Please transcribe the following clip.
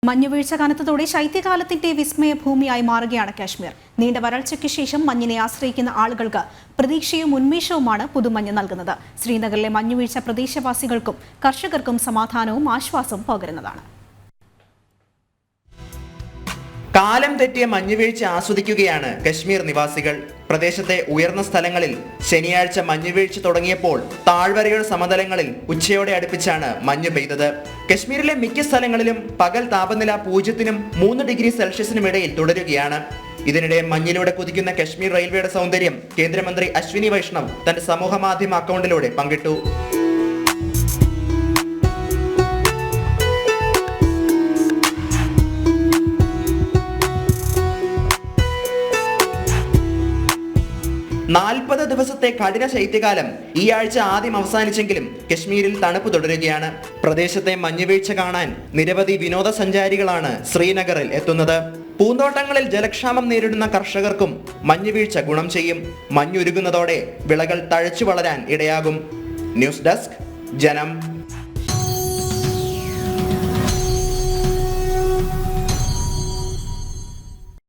മഞ്ഞുവീഴ്ച കനത്തതോടെ ശൈത്യകാലത്തിന്റെ വിസ്മയ ഭൂമിയായി മാറുകയാണ് കാശ്മീർ. നീണ്ട വരൾച്ചയ്ക്ക് ശേഷം മഞ്ഞിനെ ആശ്രയിക്കുന്ന ആളുകൾക്ക് പ്രതീക്ഷയും ഉന്മേഷവുമാണ് പുതുമഞ്ഞ് നൽകുന്നത്. ശ്രീനഗറിലെ മഞ്ഞുവീഴ്ച പ്രദേശവാസികൾക്കും കർഷകർക്കും സമാധാനവും ആശ്വാസവും പകരുന്നതാണ്. കാലം തെറ്റിയ മഞ്ഞുവീഴ്ച ആസ്വദിക്കുകയാണ് കശ്മീർ നിവാസികൾ. പ്രദേശത്തെ ഉയർന്ന സ്ഥലങ്ങളിൽ ശനിയാഴ്ച മഞ്ഞുവീഴ്ച തുടങ്ങിയപ്പോൾ താഴ്വരയുടെ സമതലങ്ങളിൽ ഉച്ചയോടെ അടുപ്പിച്ചാണ് മഞ്ഞ് പെയ്തത്. കശ്മീരിലെ മിക്ക സ്ഥലങ്ങളിലും പകൽ താപനില 0-നും 3 ഡിഗ്രി സെൽഷ്യസിനും ഇടയിൽ തുടരുകയാണ്. ഇതിനിടെ മഞ്ഞിലൂടെ കുതിക്കുന്ന കശ്മീർ റെയിൽവേയുടെ സൗന്ദര്യം കേന്ദ്രമന്ത്രി അശ്വിനി വൈഷ്ണവ് തന്റെ സമൂഹ മാധ്യമ അക്കൗണ്ടിലൂടെ പങ്കിട്ടു. നാൽപ്പത് ദിവസത്തെ കഠിന ശൈത്യകാലം ഈ ആഴ്ച ആദ്യം അവസാനിച്ചെങ്കിലും കശ്മീരിൽ തണുപ്പ് തുടരുകയാണ്. പ്രദേശത്തെ മഞ്ഞുവീഴ്ച കാണാൻ നിരവധി വിനോദസഞ്ചാരികളാണ് ശ്രീനഗറിൽ എത്തുന്നത്. പൂന്തോട്ടങ്ങളിൽ ജലക്ഷാമം നേരിടുന്ന കർഷകർക്കും മഞ്ഞുവീഴ്ച ഗുണം ചെയ്യും. മഞ്ഞുരുകുന്നതോടെ വിളകൾ തഴച്ചു വളരാൻ ഇടയാകും. ന്യൂസ് ഡെസ്ക്, ജനം.